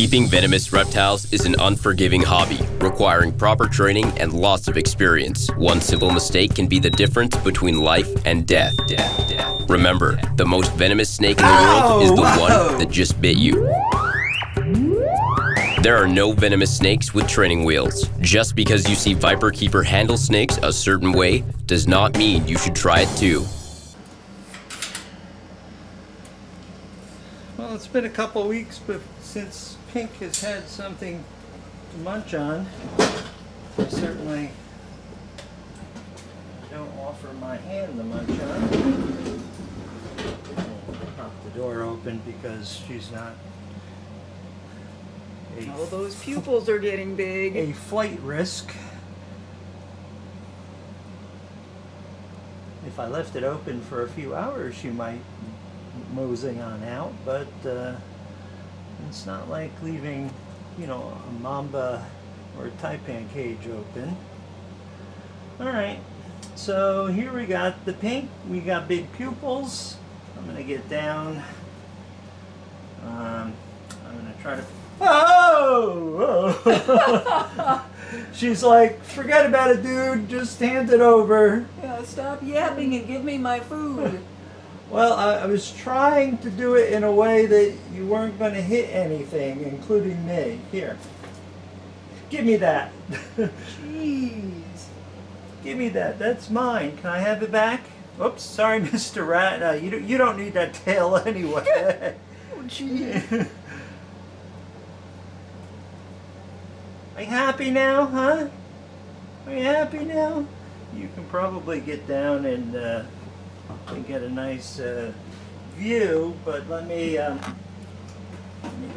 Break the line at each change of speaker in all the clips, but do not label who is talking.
Keeping venomous reptiles is an unforgiving hobby, requiring proper training and lots of experience. One simple mistake can be the difference between life and death. Remember, the most venomous snake in the world is the one that just bit you. There are no venomous snakes with training wheels. Just because you see Viperkeeper handle snakes a certain way does not mean you should try it too.
Well, it's been a couple weeks since Pink has had something to munch on. I certainly don't offer my hand to munch on. I'll pop the door open because she's not
Oh, those pupils are getting big.
a flight risk. If I left it open for a few hours, she might mosey on out, but it's not like leaving, you know, a mamba or a taipan cage open. Alright, so here we got the Pink. We got big pupils. I'm gonna get down. I'm gonna try to... Oh! She's like, forget about it, dude. Just hand it over.
Yeah, stop yapping and give me my food.
Well, I was trying to do it in a way that you weren't going to hit anything, including me. Here. Give me that.
Jeez.
Give me that. That's mine. Can I have it back? Oops, sorry, Mr. Rat. You don't need that tail anyway.
Oh, jeez.
Are you happy now, huh? Are you happy now? You can probably get down and get a nice view, but let me go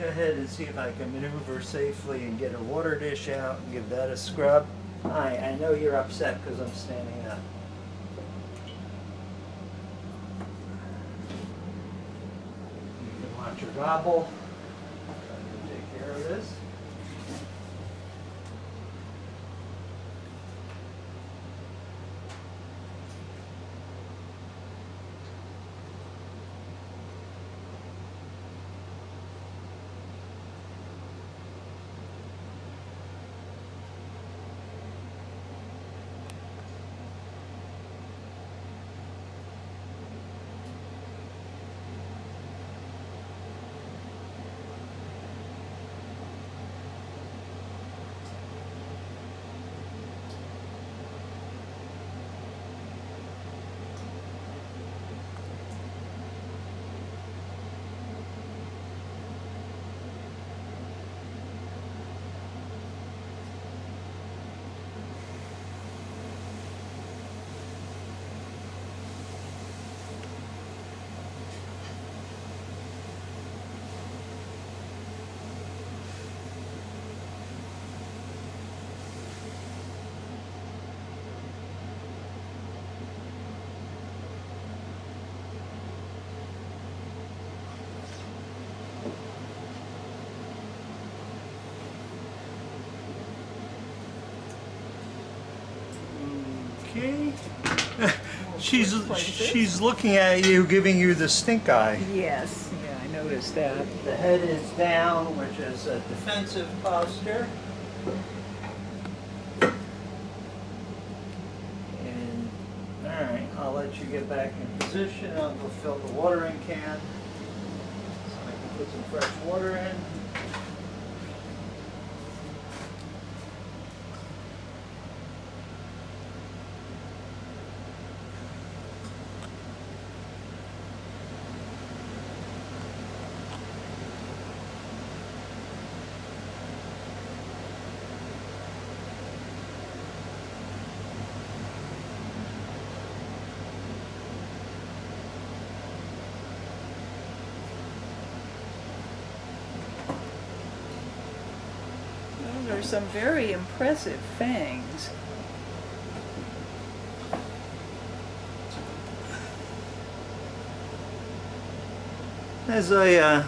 ahead and see if I can maneuver safely and get a water dish out and give that a scrub. Hi, I know you're upset because I'm standing up. You can watch your gobble. I'm going to take care of this. Okay. She's looking at you, giving you the stink eye.
Yes, yeah, I noticed that.
The head is down, which is a defensive posture. And alright, I'll let you get back in position. I'll go fill the watering can so I can put some fresh water in.
Those are some very impressive fangs.
As I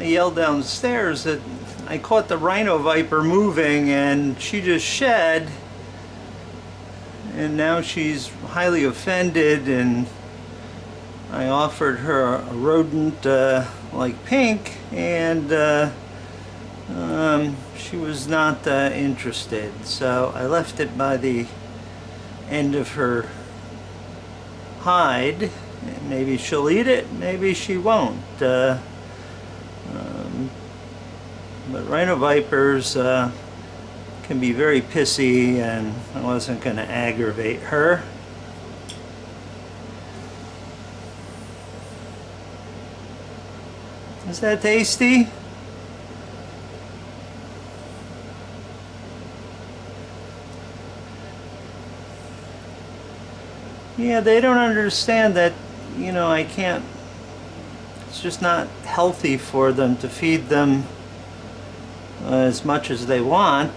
yelled downstairs that I caught the Rhino Viper moving and she just shed, and now she's highly offended, and I offered her a rodent like Pink, and She was not interested, so I left it by the end of her hide. Maybe she'll eat it, maybe she won't. But rhino vipers can be very pissy, and I wasn't going to aggravate her. Is that tasty? Yeah, they don't understand that, you know, I can't, it's just not healthy for them to feed them as much as they want.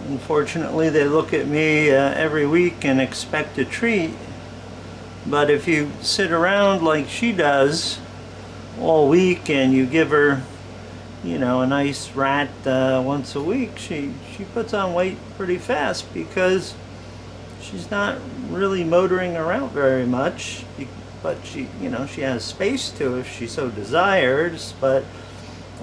Unfortunately, they look at me every week and expect a treat. But if you sit around like she does all week and you give her, you know, a nice rat once a week, she puts on weight pretty fast because she's not really motoring around very much. But she, you know, she has space to if she so desires. But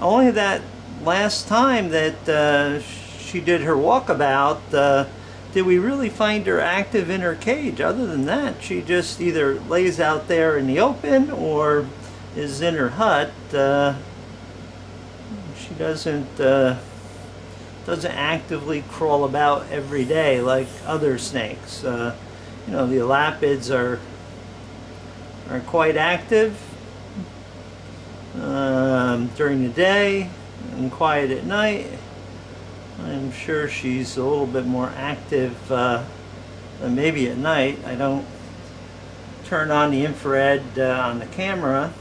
only that last time that she did her walkabout, did we really find her active in her cage. Other than that, she just either lays out there in the open or is in her hut. She doesn't actively crawl about every day like other snakes. You know, the elapids are quite active during the day and quiet at night. I'm sure she's a little bit more active than maybe at night. I don't turn on the infrared on the camera.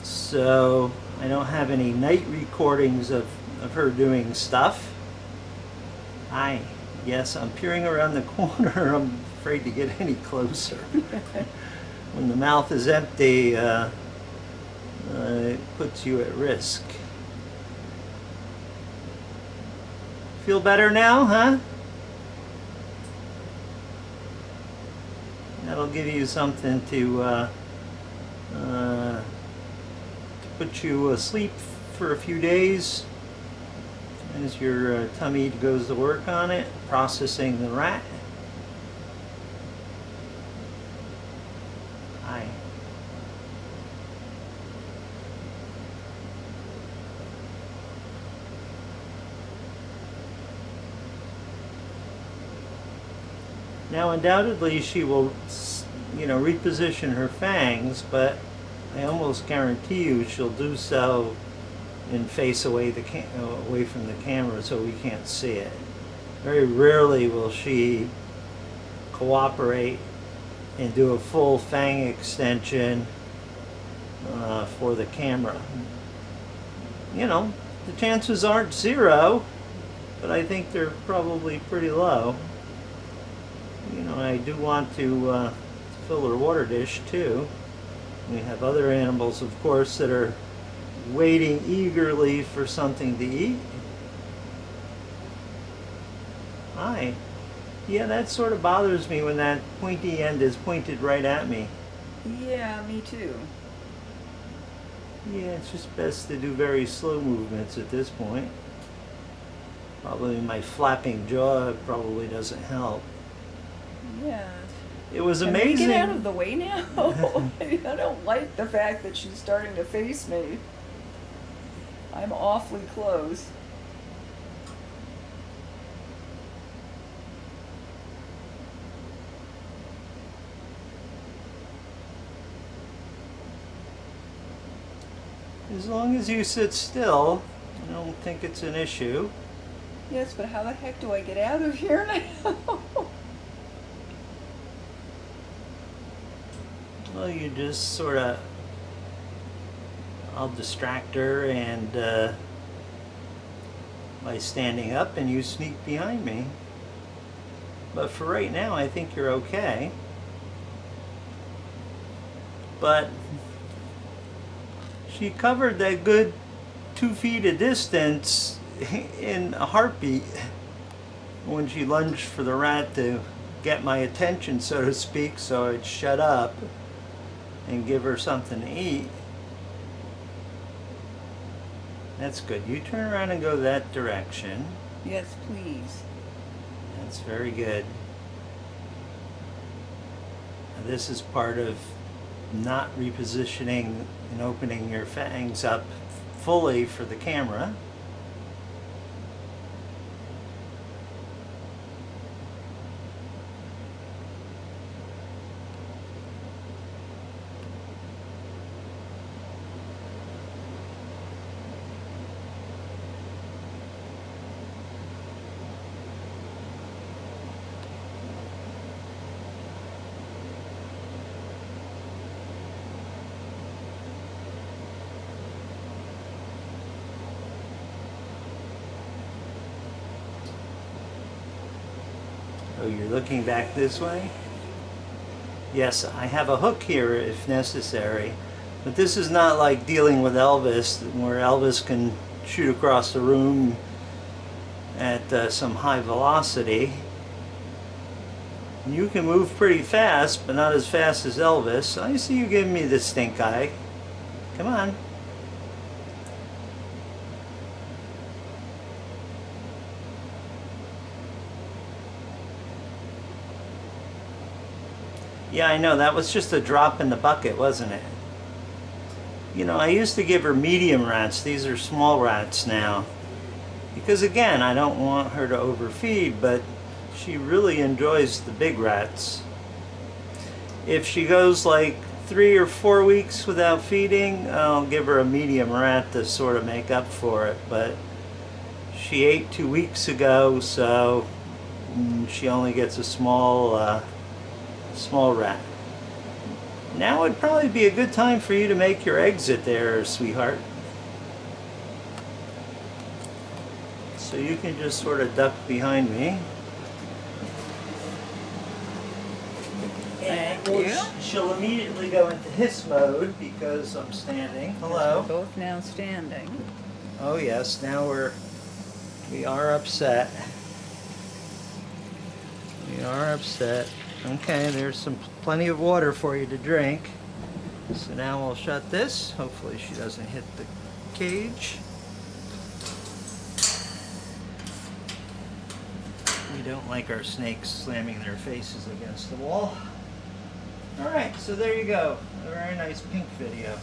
So I don't have any night recordings of her doing stuff. Yes, I'm peering around the corner. I'm afraid to get any closer. When the mouth is empty, it puts you at risk. Feel better now, huh? That'll give you something to put you asleep for a few days as your tummy goes to work on it, processing the rat. Hi. Now, undoubtedly, she will, you know, reposition her fangs, but I almost guarantee you she'll do so and face away from the camera so we can't see it. Very rarely will she cooperate and do a full fang extension for the camera. You know, the chances aren't zero, but I think they're probably pretty low. You know, I do want to fill her water dish too. We have other animals, of course, that are waiting eagerly for something to eat. Hi. Yeah, that sort of bothers me when that pointy end is pointed right at me.
Yeah, me too.
Yeah, it's just best to do very slow movements at this point. Probably my flapping jaw probably doesn't help.
Yeah.
It was
Can
amazing.
we get out of the way now? I don't like the fact that she's starting to face me. I'm awfully close.
As long as you sit still, I don't think it's an issue.
Yes, but how the heck do I get out of here now?
Well, you just sort of, I'll distract her and by standing up, and you sneak behind me. But for right now, I think you're okay. But she covered that good 2 feet of distance in a heartbeat. when she lunged for the rat to get my attention, so to speak, so I'd shut up and give her something to eat. That's good. You turn around and go that direction.
Yes, please.
That's very good. Now, this is part of not repositioning and opening your fangs up fully for the camera. Oh, you're looking back this way? Yes, I have a hook here if necessary, but this is not like dealing with Elvis, where Elvis can shoot across the room at some high velocity. You can move pretty fast, but not as fast as Elvis. I see you giving me the stink eye. Come on. Yeah, I know, that was just a drop in the bucket, wasn't it? You know, I used to give her medium rats. These are small rats now. Because again, I don't want her to overfeed, but she really enjoys the big rats. If she goes like 3 or 4 weeks without feeding, I'll give her a medium rat to sort of make up for it. But she ate 2 weeks ago, so she only gets a small rat. Now would probably be a good time for you to make your exit there, sweetheart. So you can just sort of duck behind me.
Thank
And
you.
she'll immediately go into hiss mode because I'm standing. Hello.
We're both now standing.
Oh yes, now we are upset. We are upset. Okay, there's plenty of water for you to drink. So now we'll shut this. Hopefully she doesn't hit the cage. We don't like our snakes slamming their faces against the wall. Alright, so there you go. A very nice pink video.